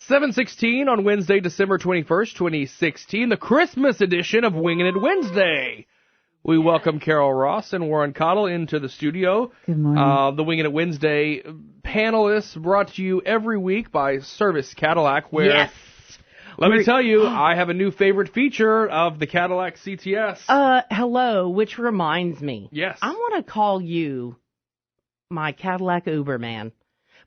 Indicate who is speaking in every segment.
Speaker 1: 7:16 on Wednesday, December 21st, 2016, the Christmas edition of Wingin' It Wednesday. We welcome Carol Ross and Warren Cottle into the studio.
Speaker 2: Good morning.
Speaker 1: The Wingin' It Wednesday panelists brought to you every week by Service Cadillac, where,
Speaker 3: yes.
Speaker 1: Let me tell you, I have a new favorite feature of the Cadillac CTS.
Speaker 3: Hello, which reminds me.
Speaker 1: Yes.
Speaker 3: I want to call you my Cadillac Uber man.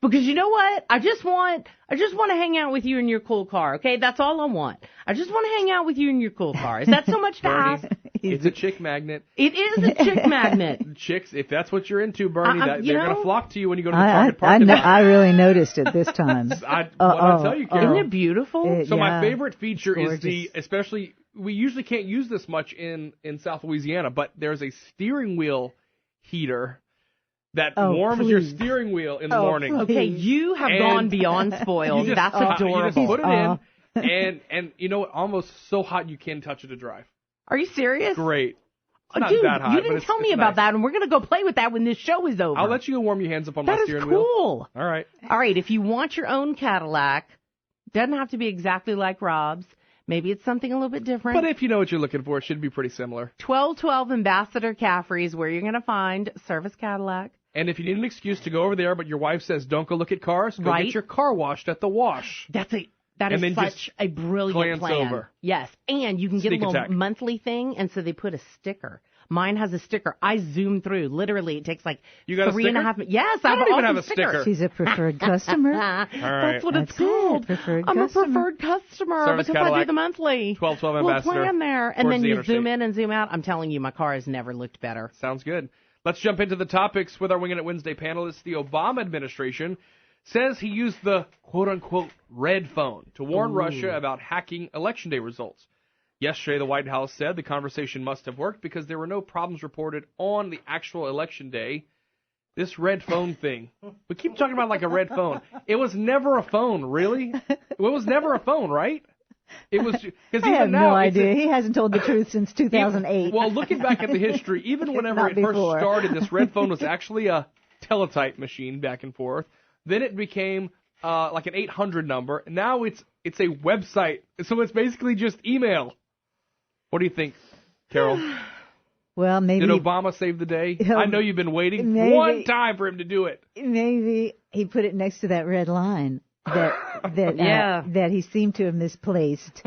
Speaker 3: Because you know what? I just want to hang out with you in your cool car, okay? That's all I want. I just want to hang out with you in your cool car. Is that so much to ask?
Speaker 1: It's a chick magnet.
Speaker 3: It is a chick magnet.
Speaker 1: Chicks, if that's what you're into, Bernie, they're going to flock to you when you go to the
Speaker 2: I,
Speaker 1: Target parking lot.
Speaker 2: I really noticed it this time.
Speaker 1: I'll tell you, Carol.
Speaker 3: Isn't it beautiful?
Speaker 1: So my favorite feature
Speaker 2: gorgeous.
Speaker 1: is especially, we usually can't use this much in South Louisiana, but there's a steering wheel heater that warms your steering wheel in the morning.
Speaker 2: Please.
Speaker 3: Okay, you have gone beyond spoiled. That's adorable.
Speaker 1: You just put it in, and you know what? Almost so hot you can't touch it to drive.
Speaker 3: Are you serious?
Speaker 1: Great. It's not
Speaker 3: Dude,
Speaker 1: that hot,
Speaker 3: you didn't tell me about that, and we're going to go play with that when this show is over.
Speaker 1: I'll let you go warm your hands up on my steering
Speaker 3: wheel. That is cool.
Speaker 1: All right.
Speaker 3: All right, if you want your own Cadillac, doesn't have to be exactly like Rob's. Maybe it's something a little bit different.
Speaker 1: But if you know what you're looking for, it should be pretty similar.
Speaker 3: 1212 Ambassador Caffrey is where you're going to find Service Cadillac.
Speaker 1: And if you need an excuse to go over there, but your wife says don't go look at cars, go get your car washed at the wash.
Speaker 3: That is such a brilliant plan.
Speaker 1: Over.
Speaker 3: Yes, and you can get a little monthly thing, and so they put a sticker. Mine has a sticker. I zoom through. Literally, it takes like
Speaker 1: you got
Speaker 3: 3.5 minutes. Yes,
Speaker 1: I don't even have a sticker.
Speaker 2: She's a preferred customer.
Speaker 1: All right.
Speaker 3: That's what it's called. I'm a preferred customer
Speaker 1: Service
Speaker 3: because
Speaker 1: Cadillac,
Speaker 3: I do the monthly.
Speaker 1: 1212 Ambassador.
Speaker 3: We'll plan there, and then you
Speaker 1: interstate.
Speaker 3: zoom in and zoom out. I'm telling you, my car has never looked better.
Speaker 1: Sounds good. Let's jump into the topics with our Wingin' It Wednesday panelists. The Obama administration says he used the quote-unquote red phone to warn Russia about hacking Election Day results. Yesterday, the White House said the conversation must have worked because there were no problems reported on the actual Election Day. This red phone thing. We keep talking about like a red phone. It was never a phone, really? It was never a phone, right? It was because
Speaker 2: I have no idea. He hasn't told the truth since 2008.
Speaker 1: Well, looking back at the history, even whenever it first started, this red phone was actually a teletype machine back and forth. Then it became like an 800 number. Now it's a website, so it's basically just email. What do you think, Carol?
Speaker 2: Well, maybe
Speaker 1: did Obama save the day? I know you've been waiting one time for him to do it.
Speaker 2: Maybe he put it next to that red line that he seemed to have misplaced.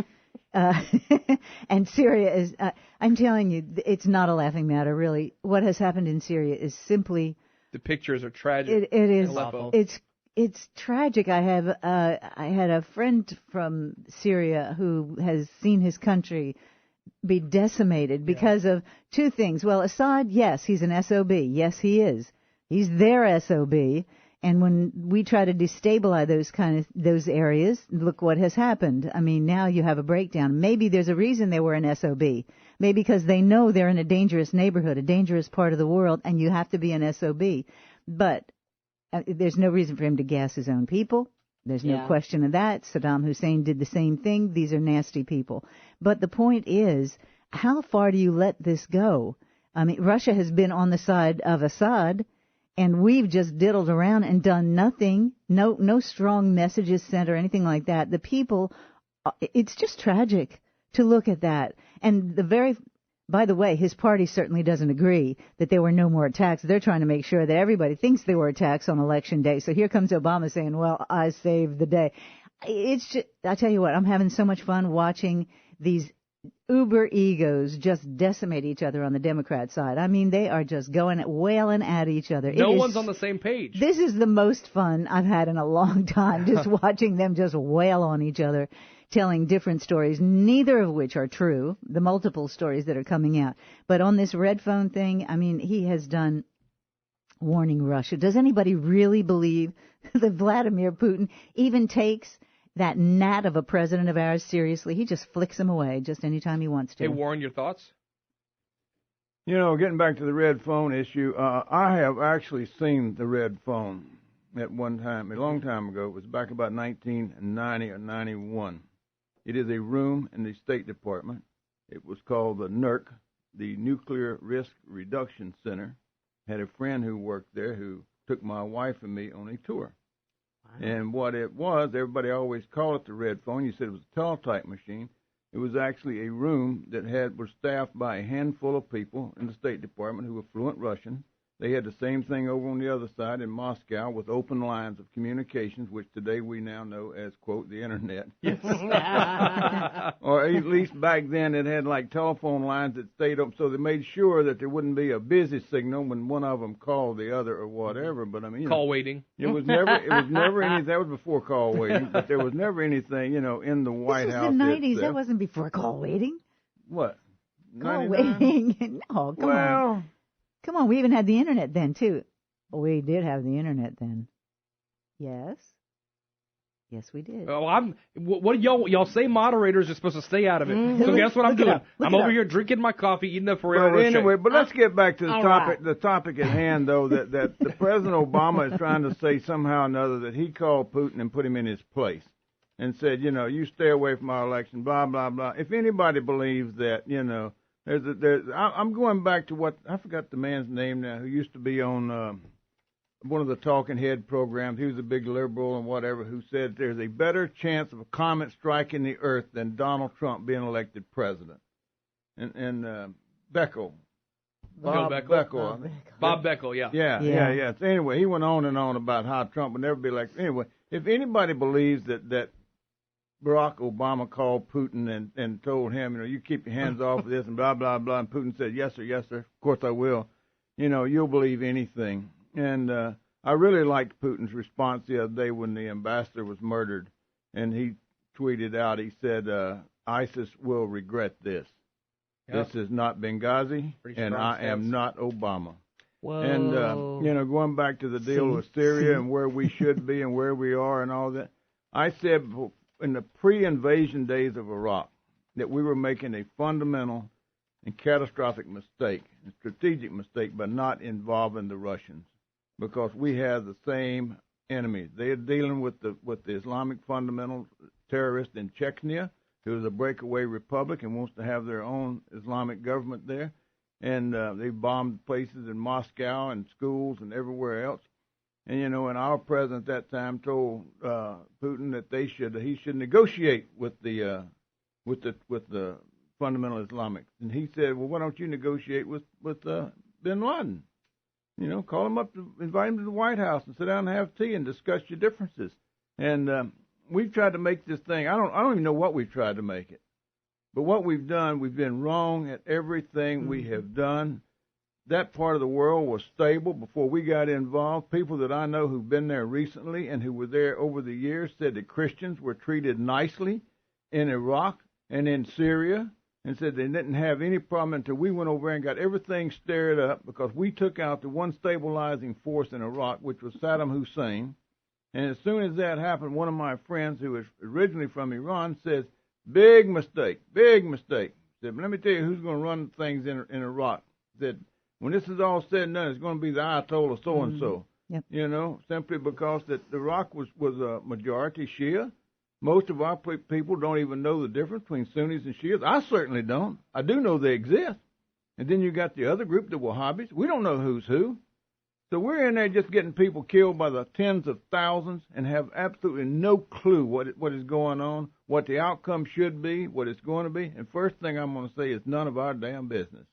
Speaker 2: And Syria is, I'm telling you, it's not a laughing matter, really. What has happened in Syria is simply...
Speaker 1: The pictures are tragic.
Speaker 2: It is. It's tragic. I had a friend from Syria who has seen his country be decimated because of two things. Well, Assad, yes, he's an SOB. Yes, he is. He's their SOB. And when we try to destabilize those areas, look what has happened. I mean, now you have a breakdown. Maybe there's a reason they were an SOB. Maybe because they know they're in a dangerous neighborhood, a dangerous part of the world, and you have to be an SOB. But there's no reason for him to gas his own people. There's no question of that. Saddam Hussein did the same thing. These are nasty people. But the point is, how far do you let this go? I mean, Russia has been on the side of Assad, and we've just diddled around and done nothing. No strong messages sent or anything like that. The people, it's just tragic to look at that. And by the way, his party certainly doesn't agree that there were no more attacks. They're trying to make sure that everybody thinks there were attacks on Election Day. So here comes Obama saying, well, I saved the day. It's just, I tell you what, I'm having so much fun watching these uber egos just decimate each other on the Democrat side. I mean, they are just wailing at each other.
Speaker 1: No one's on the same page.
Speaker 2: This is the most fun I've had in a long time, just watching them just wail on each other, telling different stories, neither of which are true, the multiple stories that are coming out. But on this red phone thing, I mean, he has done warning Russia. Does anybody really believe that Vladimir Putin even takes that gnat of a president of ours seriously? He just flicks him away just anytime he wants to.
Speaker 1: Hey, Warren, your thoughts?
Speaker 4: You know, getting back to the red phone issue, I have actually seen the red phone at one time, a long time ago. It was back about 1990 or 91. It is a room in the State Department. It was called the NERC, the Nuclear Risk Reduction Center. Had a friend who worked there who took my wife and me on a tour. And what it was, everybody always called it the red phone. You said it was a teletype machine. It was actually a room that was staffed by a handful of people in the State Department who were fluent Russian. They had the same thing over on the other side in Moscow with open lines of communications, which today we now know as, quote, the Internet. Yes. Or at least back then it had like telephone lines that stayed up, so they made sure that there wouldn't be a busy signal when one of them called the other or whatever. But I mean,
Speaker 1: call waiting.
Speaker 4: It was never anything. That was before call waiting, but there was never anything, in the White House.
Speaker 2: This was the 90s. That wasn't before call waiting.
Speaker 4: What?
Speaker 2: Call waiting? No, come on. Come on, we even had the Internet then, too. We did have the Internet then. Yes. Yes, we did.
Speaker 1: Oh, what y'all say moderators are supposed to stay out of it. So guess what I'm doing? I'm over here drinking my coffee, eating the Ferrero Rocher.
Speaker 4: Anyway, but let's get back to the topic at hand, though, that the President Obama is trying to say somehow or another that he called Putin and put him in his place and said, you stay away from our election, blah, blah, blah. If anybody believes that, I'm going back to what, I forgot the man's name now, who used to be on one of the talking head programs. He was a big liberal and whatever, who said there's a better chance of a comet striking the earth than Donald Trump being elected president. And Beckel. Bob Beckel, yeah. Yeah. So anyway, he went on and on about how Trump would never be elected. Anyway, if anybody believes that Barack Obama called Putin and told him, you keep your hands off of this and blah, blah, blah, and Putin said, yes, sir, of course I will, you'll believe anything. And I really liked Putin's response the other day when the ambassador was murdered, and he tweeted out, he said, ISIS will regret this. Yep. This is not Benghazi, and I am not Obama.
Speaker 3: Whoa.
Speaker 4: And, going back to the deal with Syria and where we should be and where we are and all that, I said in the pre-invasion days of Iraq that we were making a fundamental and catastrophic mistake, a strategic mistake, by not involving the Russians, because we have the same enemies. They are dealing with the Islamic fundamental terrorist in Chechnya, who is a breakaway republic and wants to have their own Islamic government there. And they bombed places in Moscow and schools and everywhere else. And and our president at that time told Putin that he should negotiate with the fundamental Islamics. And he said, well, why don't you negotiate with bin Laden? Call him up, invite him to the White House and sit down and have tea and discuss your differences. And we've tried to make this thing. I don't even know what we've tried to make it. But what we've done, we've been wrong at everything we have done. That part of the world was stable before we got involved. People that I know who've been there recently and who were there over the years said that Christians were treated nicely in Iraq and in Syria, and said they didn't have any problem until we went over and got everything stirred up, because we took out the one stabilizing force in Iraq, which was Saddam Hussein. And as soon as that happened, one of my friends who was originally from Iran says, big mistake. Said, but let me tell you who's going to run things in Iraq. Said, when this is all said and done, it's going to be the Ayatollah so-and-so.
Speaker 2: Yep.
Speaker 4: Simply because that Iraq was a majority Shia. Most of our people don't even know the difference between Sunnis and Shias. I certainly don't. I do know they exist. And then you got the other group, the Wahhabis. We don't know who's who. So we're in there just getting people killed by the tens of thousands and have absolutely no clue what is going on, what the outcome should be, what it's going to be. And first thing I'm going to say is none of our damn business.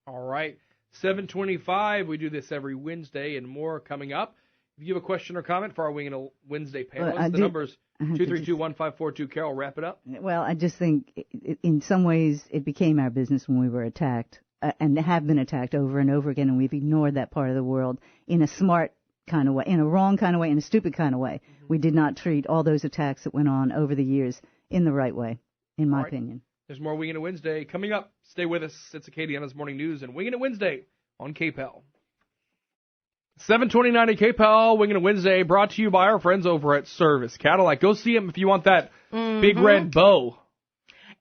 Speaker 1: All right. 7:25. We do this every Wednesday and more coming up. If you have a question or comment for our Wingin' Wednesday panelists, the number's 232-1542. Carol, wrap it up.
Speaker 2: Well, I just think in some ways it became our business when we were attacked and have been attacked over and over again, and we've ignored that part of the world in a smart kind of way, in a wrong kind of way, in a stupid kind of way. Mm-hmm. We did not treat all those attacks that went on over the years in the right way, in my opinion. There's
Speaker 1: more Wingin' It Wednesday coming up. Stay with us. It's Acadiana's Morning News and Wingin' It Wednesday on KPEL. 7:29 at KPEL, Wingin' It Wednesday, brought to you by our friends over at Service Cadillac. Go see them if you want that big red bow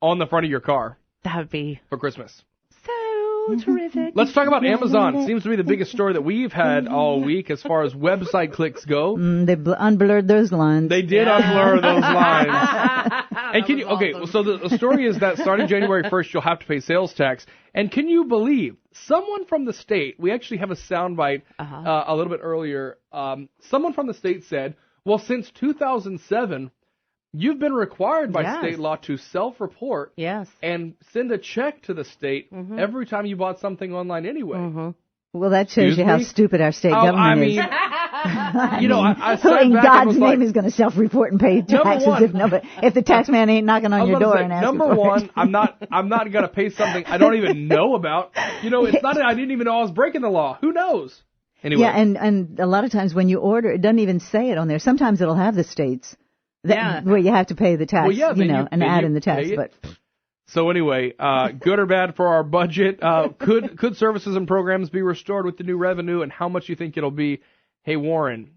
Speaker 1: on the front of your car.
Speaker 3: That would be
Speaker 1: for Christmas.
Speaker 3: So terrific.
Speaker 1: Let's talk about Amazon. Seems to be the biggest story that we've had all week as far as website clicks go.
Speaker 2: They unblurred those lines.
Speaker 1: They did unblur those lines. And can you, so the story is that starting January 1st, you'll have to pay sales tax. And can you believe someone from the state, we actually have a soundbite a little bit earlier, someone from the state said, Well, since 2007, you've been required by
Speaker 3: Yes.
Speaker 1: state law to self-report
Speaker 3: Yes.
Speaker 1: and send a check to the state every time you bought something online anyway.
Speaker 3: Mm-hmm.
Speaker 2: Well, that shows
Speaker 1: Excuse
Speaker 2: you how
Speaker 1: me?
Speaker 2: stupid our state
Speaker 1: Oh,
Speaker 2: government
Speaker 1: I mean,
Speaker 2: is.
Speaker 1: I
Speaker 2: Who
Speaker 1: sat
Speaker 2: in
Speaker 1: back and
Speaker 2: God's
Speaker 1: was
Speaker 2: name
Speaker 1: like,
Speaker 2: is going to self-report and pay
Speaker 1: Number
Speaker 2: taxes
Speaker 1: one-
Speaker 2: if the tax man ain't knocking
Speaker 1: I
Speaker 2: on
Speaker 1: was
Speaker 2: your
Speaker 1: about to
Speaker 2: door
Speaker 1: say,
Speaker 2: and asking
Speaker 1: number
Speaker 2: for
Speaker 1: one,
Speaker 2: it?
Speaker 1: I'm not gonna pay something I don't even know about. It's not that I didn't even know I was breaking the law. Who knows? Anyway.
Speaker 2: Yeah, and a lot of times when you order, it doesn't even say it on there. Sometimes it'll have the states where you have to pay the tax,
Speaker 1: Well, yeah, then
Speaker 2: and
Speaker 1: then
Speaker 2: add
Speaker 1: you
Speaker 2: in the tax.
Speaker 1: pay it.
Speaker 2: But
Speaker 1: So anyway, good or bad for our budget? Could services and programs be restored with the new revenue, and how much you think it'll be? Hey, Warren,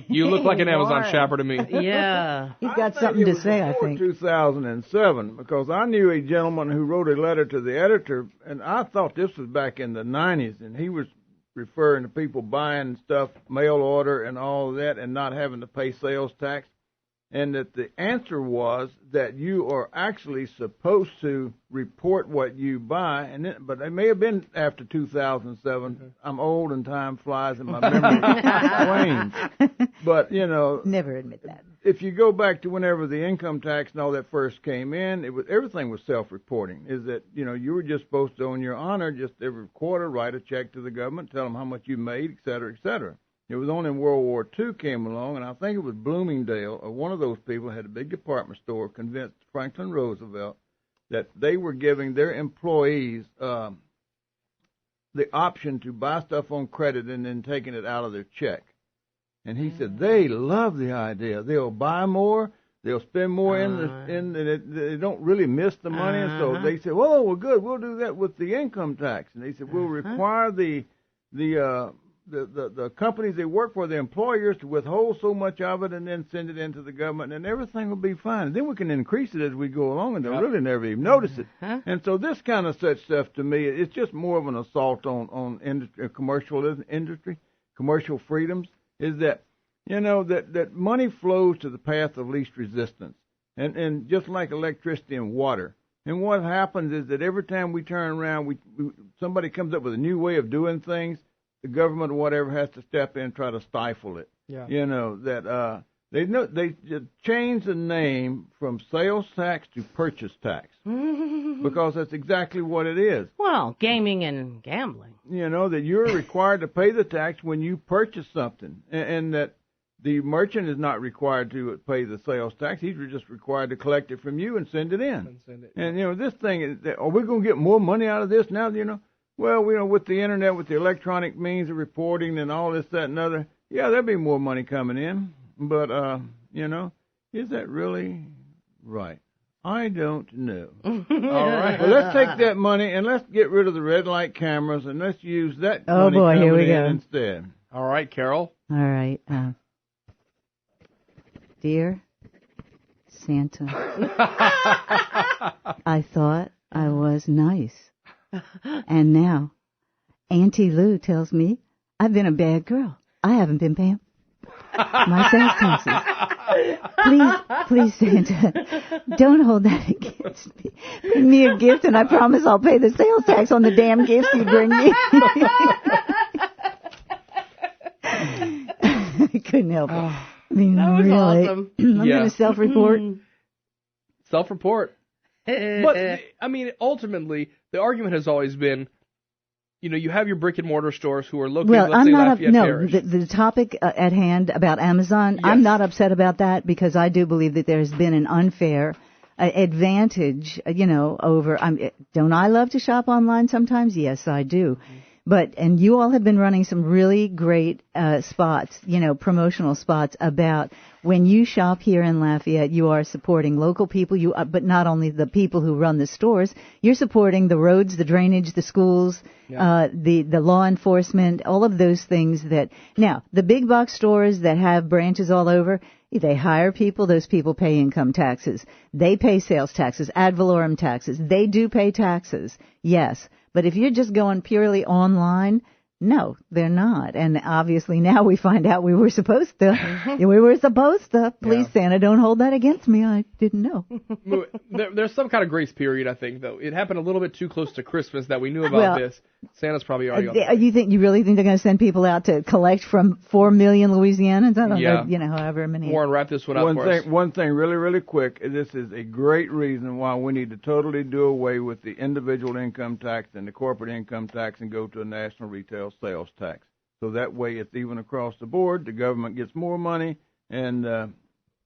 Speaker 1: you look like an Amazon
Speaker 3: Warren.
Speaker 1: shopper to me.
Speaker 3: Yeah.
Speaker 2: he's got
Speaker 4: I
Speaker 2: something
Speaker 4: think it
Speaker 2: to
Speaker 4: was
Speaker 2: say, I
Speaker 4: before
Speaker 2: think.
Speaker 4: 2007, because I knew a gentleman who wrote a letter to the editor, and I thought this was back in the 90s, and he was referring to people buying stuff, mail order and all of that, and not having to pay sales tax, and that the answer was that you are actually supposed to report what you buy, but it may have been after 2007. I'm old and time flies and my memory wanes. But,
Speaker 2: Never admit that.
Speaker 4: if you go back to whenever the income tax and all that first came in, everything was self-reporting. Is that you were just supposed to, on your honor, just every quarter write a check to the government, tell them how much you made, et cetera, et cetera. It was only in World War II came along, and I think it was Bloomingdale or one of those people had a big department store, convinced Franklin Roosevelt that they were giving their employees the option to buy stuff on credit and then taking it out of their check. And he said they love the idea. They'll buy more. They'll spend more they don't really miss the money. And so they said, well, good. We'll do that with the income tax. And they said, we'll require the companies they work for, the employers, to withhold so much of it and then send it into the government, and everything will be fine. And then we can increase it as we go along, and they'll really never even notice it. And so this kind of such stuff, to me, it's just more of an assault on industry, commercial freedoms, is that, that money flows to the path of least resistance. And just like electricity and water. And what happens is that every time we turn around, somebody comes up with a new way of doing things, the government or whatever has to step in and try to stifle it.
Speaker 1: Yeah.
Speaker 4: They changed the name from sales tax to purchase tax because that's exactly what it is.
Speaker 3: Well, gaming and gambling.
Speaker 4: That you're required to pay the tax when you purchase something, and that the merchant is not required to pay the sales tax. He's just required to collect it from you and send it in. And this thing is, are we going to get more money out of this now? Well, with the internet, with the electronic means of reporting and all this, that, and other, yeah, there'll be more money coming in. But, is that really right? I don't know. All right. Well, let's take that money and let's get rid of the red light cameras and let's use that money coming in instead.
Speaker 1: All right, Carol.
Speaker 2: All right. Dear Santa, I thought I was nice. And now, Auntie Lou tells me I've been a bad girl. I haven't been paying my sales taxes. Please, Santa, don't hold that against me. Bring me a gift, and I promise I'll pay the sales tax on the damn gifts you bring me. I couldn't help it. I mean,
Speaker 3: That was
Speaker 2: really,
Speaker 3: awesome.
Speaker 2: I'm going to self-report.
Speaker 1: Self-report. But, ultimately, the argument has always been, you have your brick and mortar stores who are located, let's say, Lafayette Parish.
Speaker 2: The topic at hand about Amazon,
Speaker 1: Yes.
Speaker 2: I'm not upset about that because I do believe that there's been an unfair advantage, over, don't I love to shop online sometimes? Yes, I do. And you all have been running some really great spots, promotional spots about when you shop here in Lafayette, you are supporting local people, but not only the people who run the stores, you're supporting the roads, the drainage, the schools, the law enforcement, all of those things now, the big box stores that have branches all over, they hire people, those people pay income taxes. They pay sales taxes, ad valorem taxes. They do pay taxes, yes. But if you're just going purely online, no, they're not. And obviously now we find out we were supposed to. Please, Santa, don't hold that against me. I didn't know.
Speaker 1: There's some kind of grace period, I think, though. It happened a little bit too close to Christmas that we knew about this. Santa's probably already on the way.
Speaker 2: You really think they're going to send people out to collect from 4 million Louisianans? I don't
Speaker 1: Yeah.
Speaker 2: know, however many.
Speaker 1: Warren, wrap this one up for us.
Speaker 4: One thing really, really quick. This is a great reason why we need to totally do away with the individual income tax and the corporate income tax and go to a national retail sales tax. So that way it's even across the board. The government gets more money, and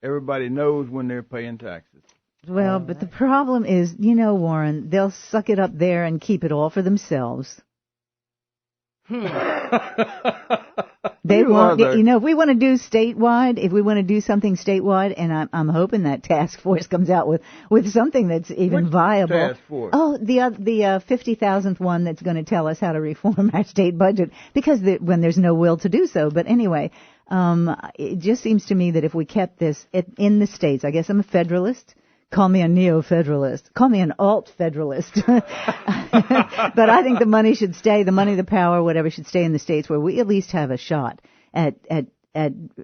Speaker 4: everybody knows when they're paying taxes.
Speaker 2: Well, but the problem is, Warren, they'll suck it up there and keep it all for themselves. They want, if we want to do statewide, if we want to do something statewide, and I'm hoping that task force comes out with something that's even viable.
Speaker 4: Task force?
Speaker 2: Oh, the 50,000th one that's going to tell us how to reform our state budget, because when there's no will to do so. But anyway, it just seems to me that if we kept this in the states, I guess I'm a federalist. Call me a neo-federalist. Call me an alt-federalist. But I think the money should stay, the money, the power, whatever, should stay in the states where we at least have a shot at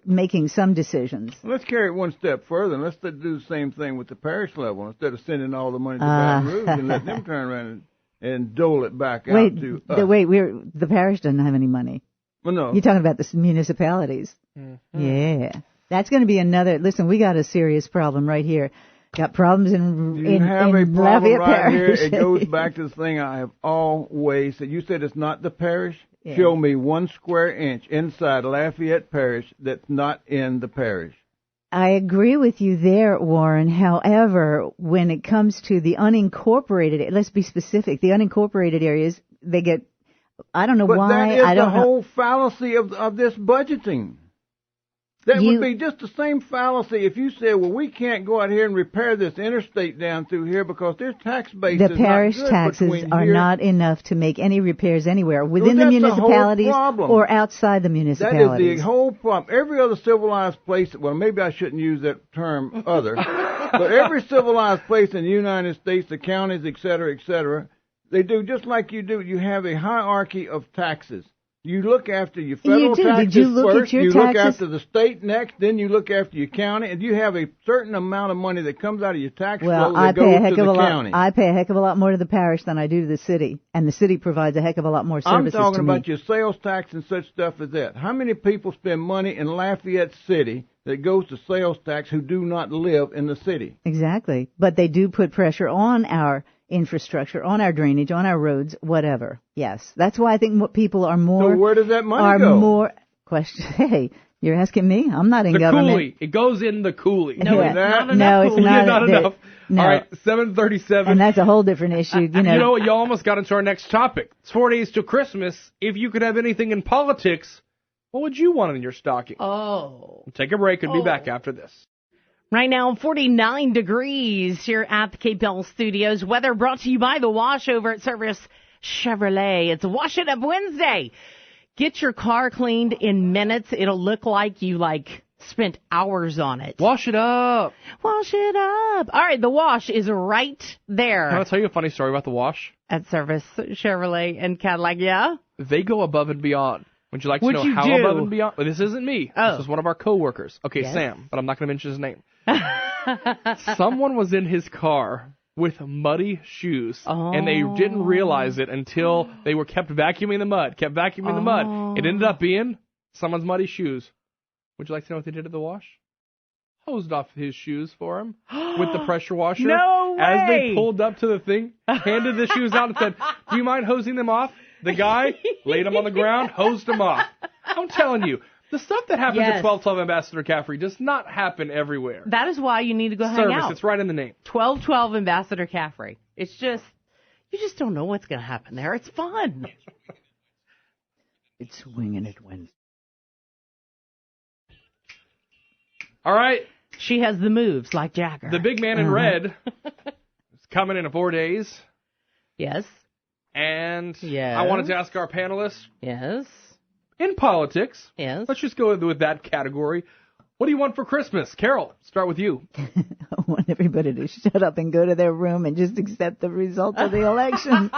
Speaker 2: making some decisions.
Speaker 4: Let's carry it one step further. Let's do the same thing with the parish level. Instead of sending all the money to Baton Rouge and let them turn around and dole it back out to us.
Speaker 2: The parish doesn't have any money.
Speaker 4: Well, no.
Speaker 2: You're talking about the municipalities. Mm-hmm. Yeah. That's going to be another, listen, we got a serious problem right here. Got problems in Lafayette
Speaker 4: right
Speaker 2: Parish.
Speaker 4: Here. It goes back to the thing I have always said. You said it's not the parish?
Speaker 2: Yeah.
Speaker 4: Show me 1 square inch inside Lafayette Parish that's not in the parish.
Speaker 2: I agree with you there, Warren. However, when it comes to the unincorporated, let's be specific, the unincorporated areas, they get, I don't know
Speaker 4: but
Speaker 2: why.
Speaker 4: That is
Speaker 2: I don't
Speaker 4: the whole fallacy of this budgeting. That would be just the same fallacy if you said, well, we can't go out here and repair this interstate down through here because their tax base is not good.
Speaker 2: The parish taxes are not enough to make any repairs anywhere within the municipalities or outside the municipalities.
Speaker 4: That is the whole problem. Every other civilized place, well, maybe I shouldn't use that term other, but every civilized place in the United States, the counties, et cetera, they do just like you do. You have a hierarchy of taxes. You look after your federal taxes first, you look after the state next, then you look after your county, and you have a certain amount of money that comes out of your tax flow that goes to the county.
Speaker 2: I pay a heck of a lot more to the parish than I do to the city, and the city provides a heck of a lot more services to me.
Speaker 4: I'm talking about your sales tax and such stuff as that. How many people spend money in Lafayette City that goes to sales tax who do not live in the city?
Speaker 2: Exactly. But they do put pressure on our infrastructure, on our drainage, on our roads, whatever. Yes. That's why I think people are more...
Speaker 4: So where does that money go?
Speaker 2: Hey, you're asking me? I'm not in government.
Speaker 1: The coolie. It goes in the coolie.
Speaker 3: No, it's not enough.
Speaker 2: No, it's not
Speaker 1: enough.
Speaker 2: No.
Speaker 1: All right, 7:37.
Speaker 2: And that's a whole different issue. You know
Speaker 1: what? You almost got into our next topic. It's 4 days till Christmas. If you could have anything in politics, what would you want in your stocking?
Speaker 3: Oh.
Speaker 1: We'll take a break and be back after this.
Speaker 3: Right now, 49 degrees here at the KPL Studios. Weather brought to you by The Wash over at Service Chevrolet. It's Wash It Up Wednesday. Get your car cleaned in minutes. It'll look like you, spent hours on it.
Speaker 1: Wash it up.
Speaker 3: Wash it up. All right, The Wash is right there.
Speaker 1: Can I tell you a funny story about The Wash?
Speaker 3: At Service Chevrolet and Cadillac, yeah?
Speaker 1: They go above and beyond. Would you like to know how above and beyond? Well, this isn't me.
Speaker 3: Oh.
Speaker 1: This is one of our coworkers. Okay,
Speaker 3: yes.
Speaker 1: Sam, but I'm not going to mention his name. Someone was in his car with muddy shoes, and they didn't realize it until they were kept vacuuming the mud. It ended up being someone's muddy shoes. Would you like to know what they did at The Wash? Hosed off his shoes for him with the pressure washer.
Speaker 3: No way!
Speaker 1: As they pulled up to the thing, handed the shoes out and said, "Do you mind hosing them off?" The guy laid them on the ground, hosed them off. I'm telling you, the stuff that happens at 1212 Ambassador Caffrey does not happen everywhere.
Speaker 3: That is why you need to go hang out.
Speaker 1: It's right in the name.
Speaker 3: 1212 Ambassador Caffrey. It's just, you just don't know what's going to happen there. It's fun.
Speaker 2: It's Wingin' It Wednesday.
Speaker 1: All right.
Speaker 3: She has the moves like Jagger.
Speaker 1: The big man in red is coming in 4 days.
Speaker 3: Yes.
Speaker 1: And
Speaker 3: yes.
Speaker 1: I wanted to ask our panelists.
Speaker 3: Yes.
Speaker 1: In politics.
Speaker 3: Yes.
Speaker 1: Let's just go with that category. What do you want for Christmas? Carol, start with you.
Speaker 2: I want everybody to shut up and go to their room and just accept the result of the election.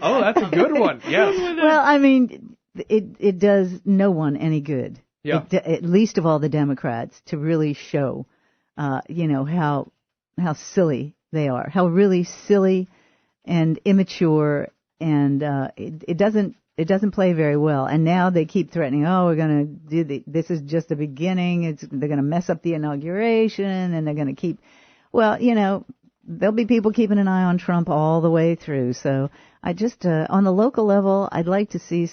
Speaker 1: Oh, that's a good one. Yes.
Speaker 2: Well, I mean, it does no one any good.
Speaker 1: Yeah.
Speaker 2: At least of all the Democrats, to really show, how silly they are, how really silly and immature it doesn't play very well. And now they keep threatening, oh, we're going to do this is just the beginning. They're going to mess up the inauguration, and they're going to keep. Well, there'll be people keeping an eye on Trump all the way through. So I just on the local level, I'd like to see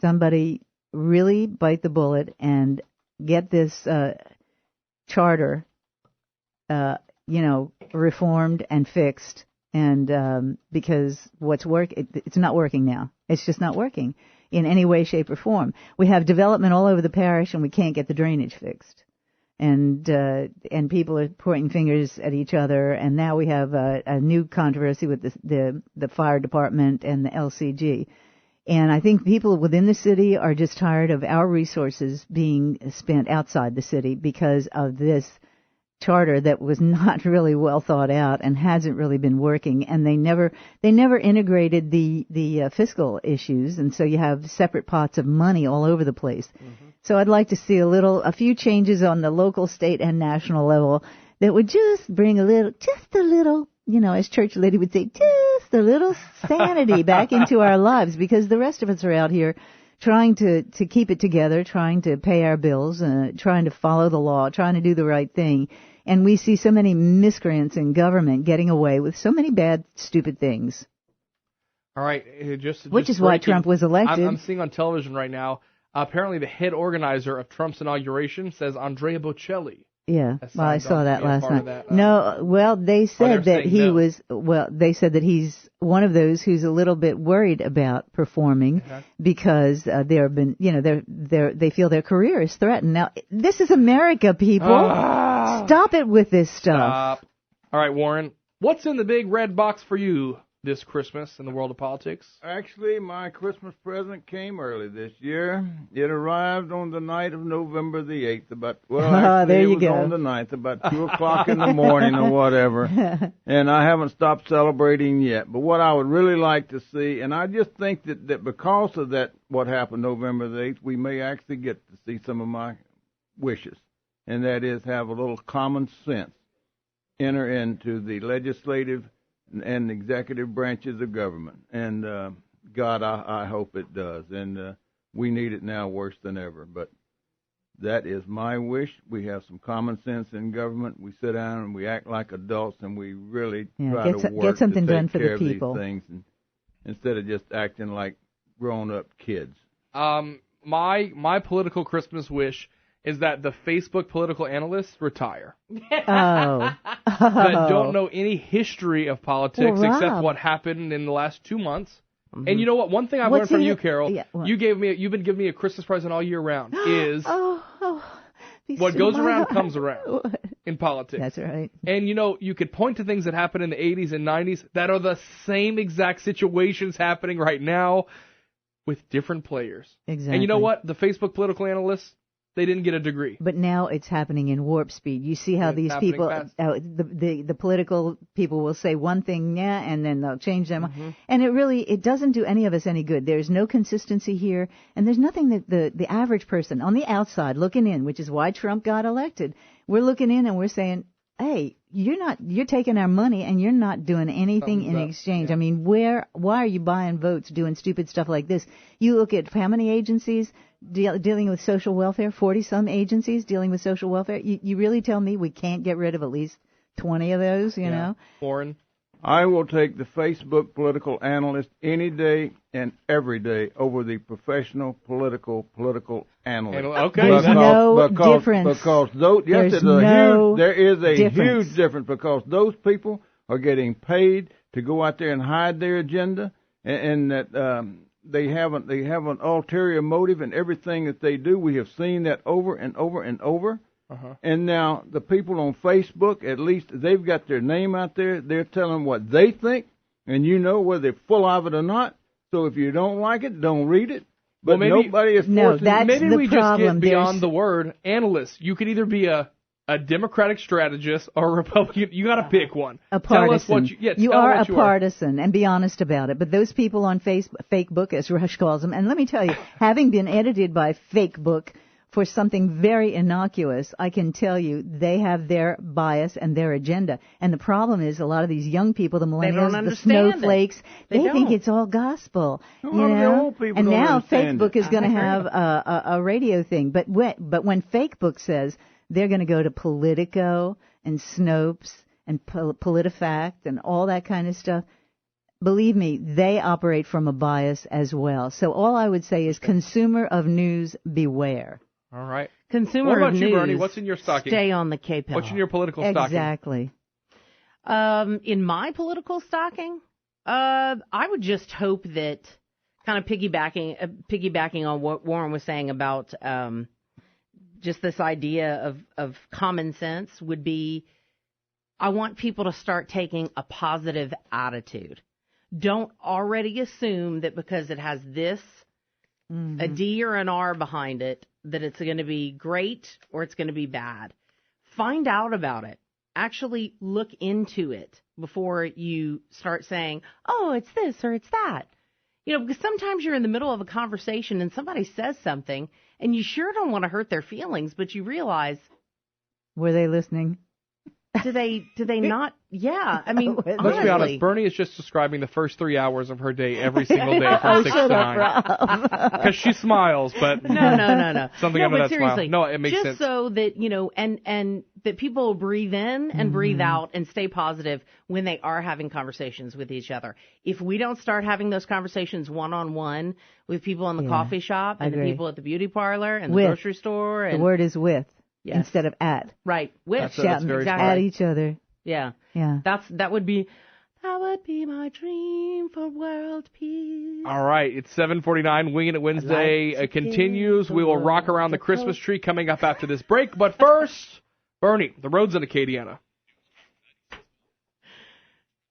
Speaker 2: somebody really bite the bullet and get this charter, reformed and fixed. And because it's not working now. It's just not working in any way, shape, or form. We have development all over the parish, and we can't get the drainage fixed. And people are pointing fingers at each other. And now we have a new controversy with the fire department and the LCG. And I think people within the city are just tired of our resources being spent outside the city because of this charter that was not really well thought out and hasn't really been working, and they never integrated the fiscal issues, and so you have separate pots of money all over the place. Mm-hmm. So I'd like to see a few changes on the local, state, and national level that would just bring just a little, as Church Lady would say, just a little sanity back into our lives, because the rest of us are out here trying to keep it together, trying to pay our bills, trying to follow the law, trying to do the right thing. And we see so many miscreants in government getting away with so many bad, stupid things.
Speaker 1: All right.
Speaker 2: Which is why Trump was elected.
Speaker 1: I'm seeing on television right now, apparently the head organizer of Trump's inauguration says Andrea Bocelli.
Speaker 2: Yeah, well, I saw that last night. They said that they said that he's one of those who's a little bit worried about performing because they feel their career is threatened. Now, this is America, people. Stop it with this stuff.
Speaker 1: Stop. All right, Warren, what's in the big red box for you this Christmas in the world of politics?
Speaker 4: Actually, my Christmas present came early this year. It arrived on the night of November the 8th.
Speaker 2: There you go.
Speaker 4: On the 9th, about 2 o'clock in the morning or whatever. And I haven't stopped celebrating yet. But what I would really like to see, and I just think that because of that, what happened November the 8th, we may actually get to see some of my wishes. And that is have a little common sense enter into the legislative and executive branches of government. And, God, I hope it does. And we need it now worse than ever. But that is my wish. We have some common sense in government. We sit down and we act like adults, and we really try to work
Speaker 2: get something
Speaker 4: to take
Speaker 2: done for
Speaker 4: care
Speaker 2: the
Speaker 4: of
Speaker 2: people.
Speaker 4: these things instead of just acting like grown-up kids.
Speaker 1: My political Christmas wish is that the Facebook political analysts retire.
Speaker 2: Oh.
Speaker 1: That don't know any history of politics except what happened in the last 2 months. Mm-hmm. And you know what? One thing I've learned from you, Carol, you've been giving me a Christmas present all year round, is what goes around comes around in politics.
Speaker 2: That's right.
Speaker 1: And you could point to things that happened in the 80s and 90s that are the same exact situations happening right now with different players.
Speaker 2: Exactly.
Speaker 1: And you know what? The Facebook political analysts, they didn't get a degree.
Speaker 2: But now it's happening in warp speed. You see how these people, the political people will say one thing, and then they'll change them. Mm-hmm. And it doesn't do any of us any good. There's no consistency here, and there's nothing that the average person on the outside looking in, which is why Trump got elected. We're looking in and we're saying, hey, you're taking our money and you're not doing anything in exchange. Yeah. I mean, why are you buying votes doing stupid stuff like this? You look at how many agencies dealing with social welfare, 40-some agencies dealing with social welfare. You really tell me we can't get rid of at least 20 of those, you know?
Speaker 1: Warren?
Speaker 4: I will take the Facebook political analyst any day and every day over the professional political analyst.
Speaker 1: Okay.
Speaker 2: There's no difference.
Speaker 4: Because there is a huge difference because those people are getting paid to go out there and hide their agenda, and that they have an ulterior motive in everything that they do. We have seen that over and over and over. Uh-huh. And now the people on Facebook, at least they've got their name out there. They're telling what they think, and whether they're full of it or not. So if you don't like it, don't read it. But nobody is forcing
Speaker 2: that's
Speaker 1: maybe
Speaker 2: the
Speaker 1: we
Speaker 2: problem.
Speaker 1: Just get beyond the word analyst. You could either be a Democratic strategist or a Republican. You got to pick one.
Speaker 2: A partisan.
Speaker 1: Tell us what you
Speaker 2: are a partisan, and be honest about it. But those people on Facebook, as Rush calls them, and let me tell you, having been edited by Facebook for something very innocuous, I can tell you they have their bias and their agenda. And the problem is a lot of these young people, the millennials, the snowflakes, they think it's all gospel.
Speaker 4: A lot of the old people
Speaker 2: and
Speaker 4: don't
Speaker 2: now
Speaker 4: understand
Speaker 2: Facebook
Speaker 4: it.
Speaker 2: is going to have a radio thing. But when Facebook says they're going to go to Politico and Snopes and PolitiFact and all that kind of stuff, believe me, they operate from a bias as well. So all I would say is consumer of news, beware.
Speaker 1: All right.
Speaker 3: Consumer
Speaker 1: what about
Speaker 3: of
Speaker 1: you,
Speaker 3: news,
Speaker 1: Bernie? What's in your stocking?
Speaker 3: Stay on the KPEL.
Speaker 1: What's in your political stocking?
Speaker 2: Exactly.
Speaker 3: In my political stocking, I would just hope that, kind of piggybacking on what Warren was saying about just this idea of common sense, would be, I want people to start taking a positive attitude. Don't already assume that because it has this, a D or an R behind it, that it's going to be great or it's going to be bad. Find out about it. Actually look into it before you start saying, oh, it's this or it's that. Because sometimes you're in the middle of a conversation and somebody says something and you sure don't want to hurt their feelings, but you realize,
Speaker 2: were they listening?
Speaker 3: Do they not? Yeah. I mean,
Speaker 1: Let's
Speaker 3: honestly.
Speaker 1: be honest. Bernie is just describing the first 3 hours of her day every single day from 6 to 9. Because she smiles, but
Speaker 3: No.
Speaker 1: something
Speaker 3: no,
Speaker 1: under
Speaker 3: but
Speaker 1: that
Speaker 3: seriously,
Speaker 1: smile. No, it makes sense.
Speaker 3: Just so that, and that people breathe in and breathe out and stay positive when they are having conversations with each other. If we don't start having those conversations one-on-one with people in the coffee shop and the people at the beauty parlor and the grocery store. And
Speaker 2: the word is with.
Speaker 3: Yes.
Speaker 2: Instead of at.
Speaker 3: Right. With.
Speaker 1: That's
Speaker 2: Shouting
Speaker 1: very
Speaker 3: exactly.
Speaker 2: at each other.
Speaker 3: Yeah.
Speaker 2: Yeah.
Speaker 3: That would be my dream for world peace.
Speaker 1: All right, it's 7:49. Winging It Wednesday continues. We will rock around the Christmas tree coming up after this break. But first, Bernie, the roads in Acadiana.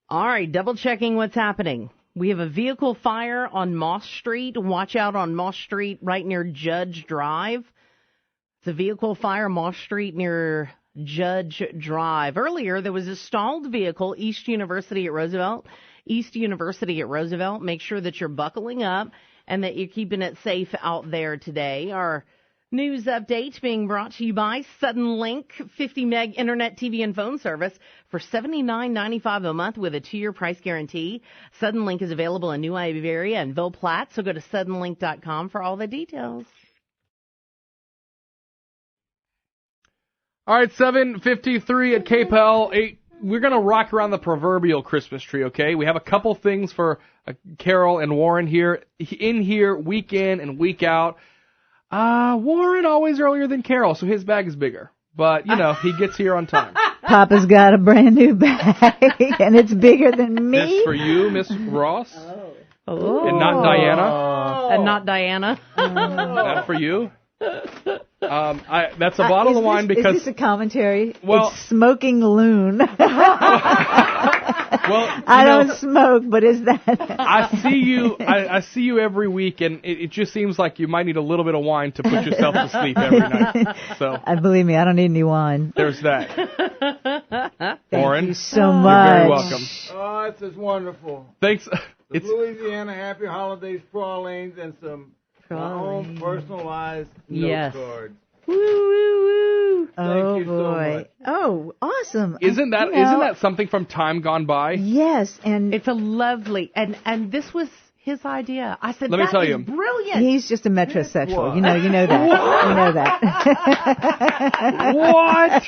Speaker 1: All
Speaker 3: right, double checking what's happening. We have a vehicle fire on Moss Street. Watch out on Moss Street right near Judge Drive. It's a vehicle fire, Moss Street near Judge Drive. Earlier, there was a stalled vehicle, East University at Roosevelt. Make sure that you're buckling up and that you're keeping it safe out there today. Our news update being brought to you by Sudden Link, 50 meg internet, TV, and phone service for $79.95 a month with a 2-year price guarantee. Sudden Link is available in New Iberia and Ville Platte, so go to suddenlink.com for all the details.
Speaker 1: right, 7:53 at KPEL. We're going to rock around the proverbial Christmas tree, okay? We have a couple things for Carol and Warren here, week in and week out. Warren always earlier than Carol, so his bag is bigger. But, he gets here on time.
Speaker 2: Papa's got a brand new bag, and it's bigger than me.
Speaker 1: It's for you, Miss Ross.
Speaker 3: Oh.
Speaker 1: And not Diana.
Speaker 3: And not Diana.
Speaker 1: That for you. That's a bottle of wine because...
Speaker 2: Is this a commentary?
Speaker 1: Well,
Speaker 2: it's Smoking Loon.
Speaker 1: Well,
Speaker 2: I don't smoke, but is that...
Speaker 1: I see you every week, and it just seems like you might need a little bit of wine to put yourself to sleep every night. So
Speaker 2: believe me, I don't need any wine.
Speaker 1: There's that.
Speaker 2: Thank you so
Speaker 1: You're
Speaker 2: much.
Speaker 1: very welcome.
Speaker 4: Oh, this is wonderful.
Speaker 1: Thanks.
Speaker 4: It's Louisiana Happy Holidays pralines and some my own personalized note cards.
Speaker 2: Woo, woo, woo.
Speaker 4: Thank you so much.
Speaker 2: Oh, awesome.
Speaker 1: Isn't that something from time gone by?
Speaker 2: Yes, and
Speaker 3: it's a lovely, and this was his idea. I said,
Speaker 1: let me tell you,
Speaker 3: brilliant.
Speaker 2: He's just a metrosexual. You know that. You know that.
Speaker 1: What?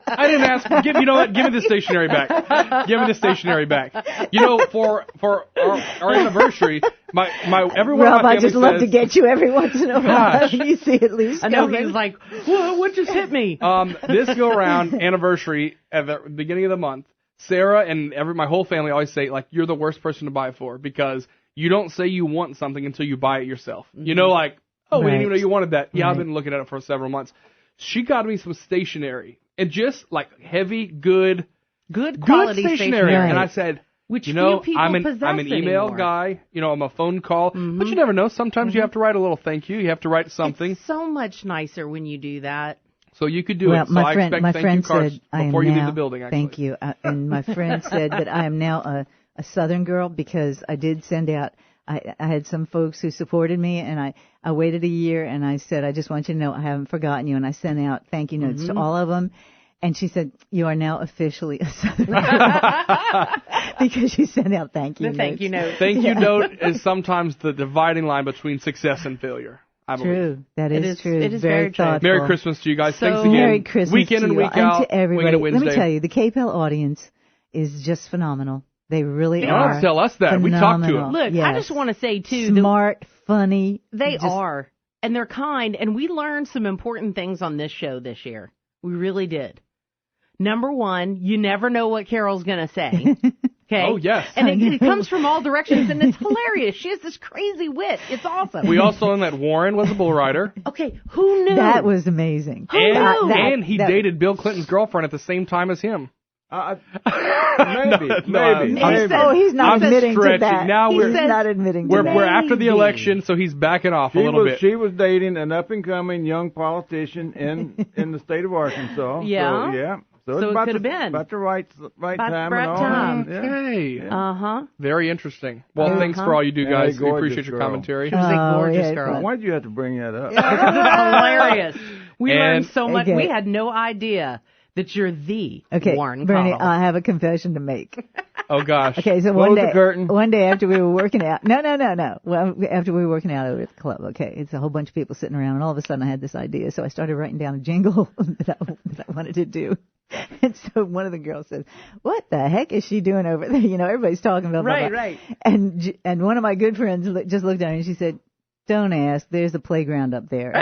Speaker 1: I didn't ask. Give me the stationery back. Give me the stationery back. For our anniversary, everyone.
Speaker 2: Rob,
Speaker 1: I
Speaker 2: just
Speaker 1: says,
Speaker 2: love to get you every once in a while. You see it loose.
Speaker 3: I know he's like, what just hit me?
Speaker 1: This go around anniversary at the beginning of the month. Sarah and my whole family always say, like, you're the worst person to buy for because you don't say you want something until you buy it yourself. Mm-hmm. We didn't even know you wanted that. Yeah, right. I've been looking at it for several months. She got me some stationery and just like heavy, good
Speaker 3: quality
Speaker 1: stationery.
Speaker 3: Right.
Speaker 1: And I said,
Speaker 3: which few people
Speaker 1: I'm
Speaker 3: possess
Speaker 1: an email
Speaker 3: anymore.
Speaker 1: guy. I'm a phone call. Mm-hmm. But you never know. Sometimes you have to write a little thank you. You have to write something.
Speaker 3: It's so much nicer when you do that.
Speaker 1: So you could do it. So I expect thank you cards before you leave the building, actually.
Speaker 2: Thank you. And my friend said that I am now a Southern girl because I did send out I had some folks who supported me, and I waited a year, and I said, I just want you to know I haven't forgotten you, and I sent out thank you notes to all of them. And she said, you are now officially a Southerner. Because she sent out thank you notes.
Speaker 3: Thank you note.
Speaker 1: Thank you note is sometimes the dividing line between success and failure. I believe.
Speaker 2: True. That is true.
Speaker 3: It is very true.
Speaker 2: thoughtful.
Speaker 1: Merry Christmas to you guys.
Speaker 3: So-
Speaker 1: Thanks again.
Speaker 2: Merry Christmas
Speaker 1: Week in
Speaker 2: to
Speaker 1: and
Speaker 2: you
Speaker 1: week
Speaker 2: all,
Speaker 1: out.
Speaker 2: and to everybody.
Speaker 1: Wingin' It Wednesday.
Speaker 2: Let me tell you, the KPEL audience is just phenomenal. They really
Speaker 1: You don't
Speaker 2: are.
Speaker 1: have to tell us that. We talked to them.
Speaker 2: Phenomenal.
Speaker 3: Look,
Speaker 2: Yes.
Speaker 3: I just want to say, too,
Speaker 2: Smart, funny.
Speaker 3: they
Speaker 2: just-
Speaker 3: are. And they're kind. And we learned some important things on this show this year. We really did. Number one, you never know what Carol's going to say. Okay?
Speaker 1: Oh, yes.
Speaker 3: And it comes from all directions, and it's hilarious. She has this crazy wit. It's awesome.
Speaker 1: We also learned that Warren was a bull rider.
Speaker 3: Okay, who knew?
Speaker 2: That was amazing.
Speaker 1: And he dated Bill Clinton's girlfriend at the same time as him.
Speaker 4: Maybe.
Speaker 2: Oh, he's not
Speaker 1: I'm
Speaker 2: admitting to
Speaker 1: stretching.
Speaker 2: that.
Speaker 1: Now
Speaker 2: He's not admitting to that.
Speaker 1: We're after the
Speaker 3: Maybe.
Speaker 1: election, so he's backing off a little bit.
Speaker 4: She was dating an up-and-coming young politician in the state of Arkansas.
Speaker 3: Yeah.
Speaker 4: So, yeah.
Speaker 3: So
Speaker 4: it's
Speaker 3: it
Speaker 4: about
Speaker 3: could have been.
Speaker 4: about the right
Speaker 3: About
Speaker 4: time
Speaker 3: the right
Speaker 4: and all.
Speaker 3: time.
Speaker 4: Yeah.
Speaker 1: Okay.
Speaker 3: Uh-huh.
Speaker 1: Very interesting. Well, thanks for all you do,
Speaker 4: Yeah,
Speaker 1: guys. We
Speaker 4: gorgeous
Speaker 1: appreciate your
Speaker 4: girl.
Speaker 1: commentary.
Speaker 3: She was a gorgeous
Speaker 2: yeah,
Speaker 3: girl.
Speaker 4: Why'd you have to bring that up?
Speaker 3: Hilarious. We
Speaker 1: And-
Speaker 3: learned so much.
Speaker 2: Okay.
Speaker 3: We had no idea that you're the
Speaker 2: Okay,
Speaker 3: Warren
Speaker 2: Bernie,
Speaker 3: Cottle.
Speaker 2: I have a confession to make.
Speaker 1: Oh, gosh.
Speaker 2: Okay, so
Speaker 4: Close the curtain.
Speaker 2: one day after we were working out, no. Well, after we were working out over at the club, okay, it's a whole bunch of people sitting around, and all of a sudden I had this idea, so I started writing down a jingle that I wanted to do. And so one of the girls said, "What the heck is she doing over there?" You know, everybody's talking about blah, blah.
Speaker 3: Right.
Speaker 2: And one of my good friends just looked at me and she said, "Don't ask. There's a playground up there."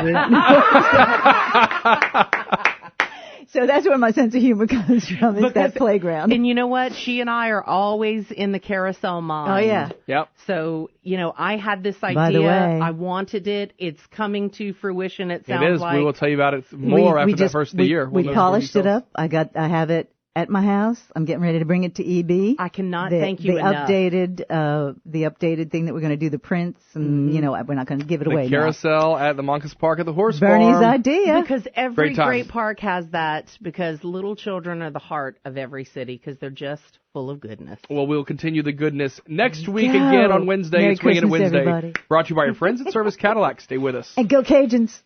Speaker 2: So that's where my sense of humor comes from, is that playground.
Speaker 3: And you know what? She and I are always in the carousel mind.
Speaker 2: Oh, yeah.
Speaker 1: Yep.
Speaker 3: So, I had this idea.
Speaker 2: By the way-
Speaker 3: I wanted it. It's coming to fruition, it sounds
Speaker 1: It is.
Speaker 3: like.
Speaker 1: We will tell you about it more after the
Speaker 2: just-
Speaker 1: first of the year. We'll
Speaker 2: We
Speaker 1: know
Speaker 2: polished
Speaker 1: more
Speaker 2: it
Speaker 1: details.
Speaker 2: up. I have it at my house. I'm getting ready to bring it to EB.
Speaker 3: I cannot
Speaker 2: the,
Speaker 3: thank you
Speaker 2: the
Speaker 3: enough.
Speaker 2: the updated thing that we're going to do, the prints, and we're not going to give it away
Speaker 1: The
Speaker 2: now.
Speaker 1: carousel at the Moncus Park at the horse
Speaker 2: Bernie's
Speaker 1: farm.
Speaker 2: idea.
Speaker 3: Because every
Speaker 1: Great times.
Speaker 3: great park has that, because little children are the heart of every city, because they're just full of goodness.
Speaker 1: Well, we'll continue the goodness next week
Speaker 2: Go.
Speaker 1: again on Wednesday.
Speaker 2: Merry
Speaker 1: It's Wingin' It
Speaker 2: Christmas,
Speaker 1: Wednesday.
Speaker 2: everybody.
Speaker 1: Brought to you by your friends at Service Cadillac. Stay with us.
Speaker 2: And go Cajuns.